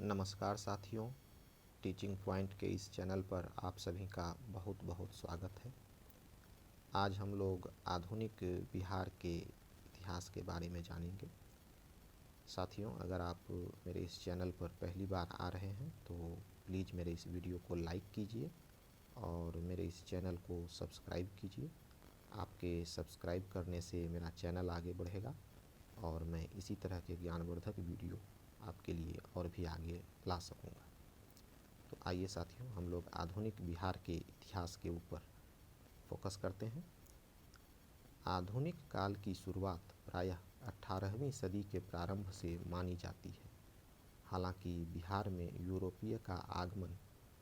नमस्कार साथियों, teaching point के इस चैनल पर आप सभी का बहुत बहुत स्वागत है। आज हम लोग आधुनिक बिहार के इतिहास के बारे में जानेंगे। साथियों, अगर आप मेरे इस चैनल पर पहली बार आ रहे हैं तो प्लीज़ मेरे इस वीडियो को लाइक कीजिए और मेरे इस चैनल को सब्सक्राइब कीजिए। आपके सब्सक्राइब करने से मेरा चैनल आगे बढ़ेगा और मैं इसी तरह के ज्ञानवर्धक वीडियो आपके लिए और भी आगे ला सकूँगा। तो आइए साथियों, हम लोग आधुनिक बिहार के इतिहास के ऊपर फोकस करते हैं। आधुनिक काल की शुरुआत प्रायः 18वीं सदी के प्रारंभ से मानी जाती है। हालांकि बिहार में यूरोपीय का आगमन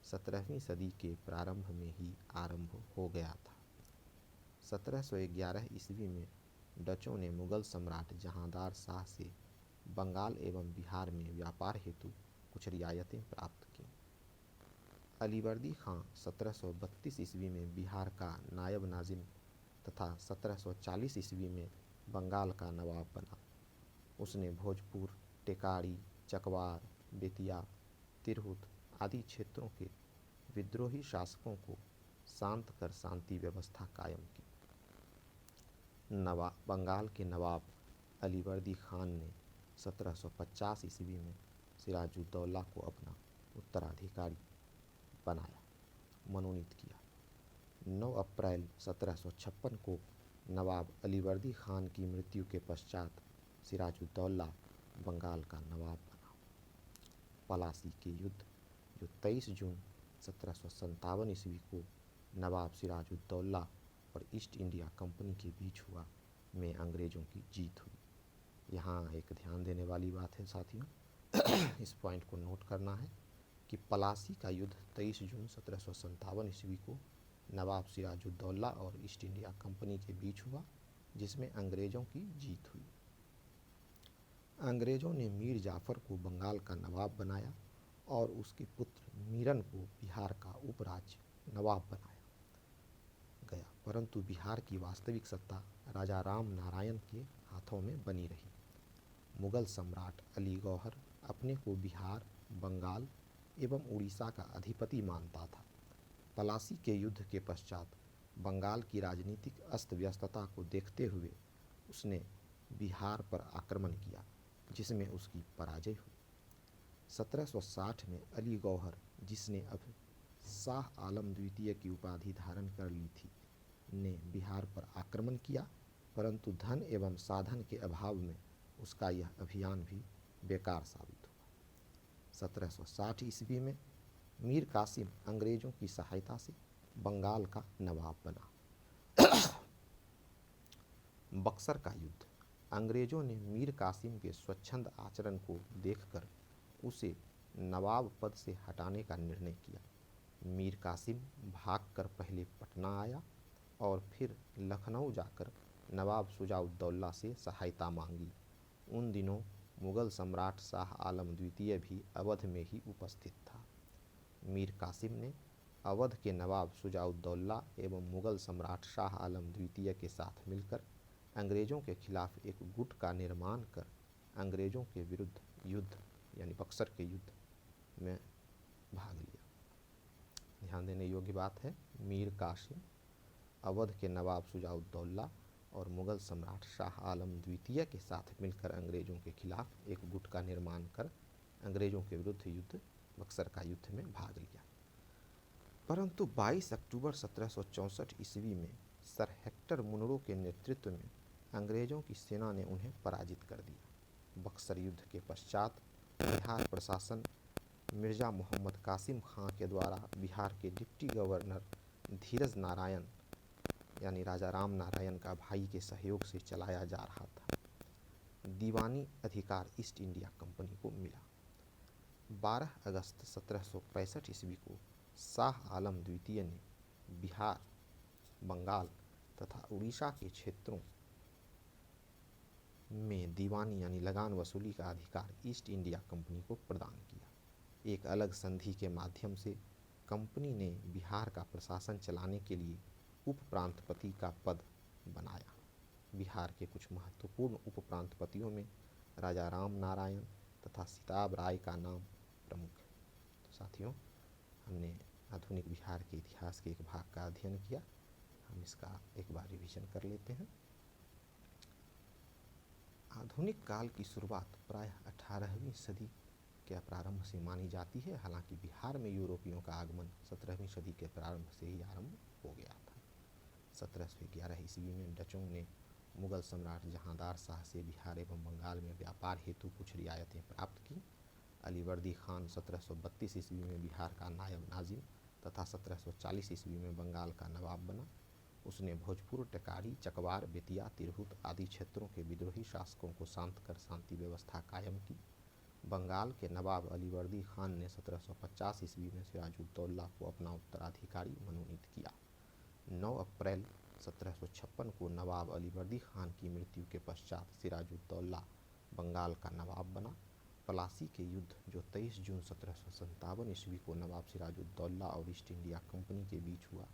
17वीं सदी के प्रारंभ में ही आरंभ हो गया था। 1711 ईस्वी में डचों ने मुगल सम्राट जहांदार शाह से बंगाल एवं बिहार में व्यापार हेतु कुछ रियायतें प्राप्त कीं। अलीवर्दी खां 1732 ईस्वी में बिहार का नायब नाजिम तथा 1740 ईस्वी में बंगाल का नवाब बना। उसने भोजपुर, टेकारी, चकवार, बेतिया, तिरहुत आदि क्षेत्रों के विद्रोही शासकों को शांत कर शांति व्यवस्था कायम की। बंगाल के नवाब अलीवर्दी खान ने 1750 ईस्वी में सिराजुद्दौला को अपना उत्तराधिकारी बनाया, मनोनीत किया। 9 अप्रैल 1756 को नवाब अलीवर्दी खान की मृत्यु के पश्चात सिराजुद्दौला बंगाल का नवाब बना। पलासी के युद्ध, जो 23 जून 1757 ईस्वी को नवाब सिराजुद्दौला और ईस्ट इंडिया कंपनी के बीच हुआ, में अंग्रेज़ों की जीत हुई। यहाँ एक ध्यान देने वाली बात है साथियों, इस पॉइंट को नोट करना है कि पलासी का युद्ध 23 जून 1757 ईस्वी को नवाब सिराजुद्दौला और ईस्ट इंडिया कंपनी के बीच हुआ, जिसमें अंग्रेज़ों की जीत हुई। अंग्रेज़ों ने मीर जाफ़र को बंगाल का नवाब बनाया और उसके पुत्र मीरन को बिहार का उपराज्य नवाब बनाया गया, परंतु बिहार की वास्तविक सत्ता राजा राम नारायण के हाथों में बनी रही। मुगल सम्राट अली गौहर अपने को बिहार, बंगाल एवं उड़ीसा का अधिपति मानता था। पलासी के युद्ध के पश्चात बंगाल की राजनीतिक अस्त व्यस्तता को देखते हुए उसने बिहार पर आक्रमण किया, जिसमें उसकी पराजय हुई। 1760 में अली गौहर, जिसने अब शाह आलम द्वितीय की उपाधि धारण कर ली थी, ने बिहार पर आक्रमण किया, परंतु धन एवं साधन के अभाव में उसका यह अभियान भी बेकार साबित हुआ। 1760 ईस्वी में मीर कासिम अंग्रेज़ों की सहायता से बंगाल का नवाब बना। बक्सर का युद्ध, अंग्रेज़ों ने मीर कासिम के स्वच्छंद आचरण को देखकर उसे नवाब पद से हटाने का निर्णय किया। मीर कासिम भागकर पहले पटना आया और फिर लखनऊ जाकर नवाब शुजाउद्दौला से सहायता मांगी। उन दिनों मुगल सम्राट शाह आलम द्वितीय भी अवध में ही उपस्थित था। मीर कासिम ने अवध के नवाब शुजाउद्दौला एवं मुगल सम्राट शाह आलम द्वितीय के साथ मिलकर अंग्रेज़ों के खिलाफ एक गुट का निर्माण कर अंग्रेज़ों के विरुद्ध युद्ध यानी बक्सर के युद्ध में भाग लिया। ध्यान देने योग्य बात है, मीर कासिम अवध के नवाब शुजाउद्दौला और मुगल सम्राट शाह आलम द्वितीय के साथ मिलकर अंग्रेज़ों के खिलाफ एक गुट का निर्माण कर अंग्रेज़ों के विरुद्ध युद्ध बक्सर का युद्ध में भाग लिया। परंतु 22 अक्टूबर 1764 ईस्वी में सर हेक्टर मुनरो के नेतृत्व में अंग्रेज़ों की सेना ने उन्हें पराजित कर दिया। बक्सर युद्ध के पश्चात बिहार प्रशासन मिर्ज़ा मोहम्मद कासिम खां के द्वारा बिहार के डिप्टी गवर्नर धीरज नारायण यानी राजा राम नारायण का भाई के सहयोग से चलाया जा रहा था। दीवानी अधिकार ईस्ट इंडिया कंपनी को मिला। 12 अगस्त 1765 ईस्वी को शाह आलम द्वितीय ने बिहार, बंगाल तथा उड़ीसा के क्षेत्रों में दीवानी यानी लगान वसूली का अधिकार ईस्ट इंडिया कंपनी को प्रदान किया। एक अलग संधि के माध्यम से कंपनी ने बिहार का प्रशासन चलाने के लिए उप प्रांतपति का पद बनाया। बिहार के कुछ महत्वपूर्ण उप प्रांतपतियों में राजा राम नारायण तथा सिताब राय का नाम प्रमुख है। तो साथियों, हमने आधुनिक बिहार के इतिहास के एक भाग का अध्ययन किया। हम इसका एक बार रिवीजन कर लेते हैं। आधुनिक काल की शुरुआत प्रायः 18वीं सदी के प्रारंभ से मानी जाती है। हालांकि बिहार में यूरोपियों का आगमन 17वीं सदी के प्रारंभ से ही आरंभ हो गया था। 1711 ईस्वी में डचों ने मुगल सम्राट जहांदार शाह से बिहार एवं बंगाल में व्यापार हेतु कुछ रियायतें प्राप्त की। अलीवर्दी खान 1732 ईस्वी में बिहार का नायब नाजिम तथा 1740 ईस्वी में बंगाल का नवाब बना। उसने भोजपुर, टेकारी, चकवार, बेतिया, तिरहुत आदि क्षेत्रों के विद्रोही शासकों को शांत कर शांति व्यवस्था कायम की। बंगाल के नवाब अलीवर्दी खान ने 1750 ईस्वी में सिराजुद्दौला को अपना उत्तराधिकारी मनोनीत किया। 9 अप्रैल 1756 को नवाब अलीवर्दी खान की मृत्यु के पश्चात सिराजुद्दौला बंगाल का नवाब बना। प्लासी के युद्ध, जो 23 जून 1757 ईस्वी को नवाब सिराजुद्दौला और ईस्ट इंडिया कंपनी के बीच हुआ,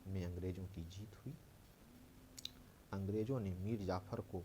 में अंग्रेजों की जीत हुई। अंग्रेजों ने मीर जाफर को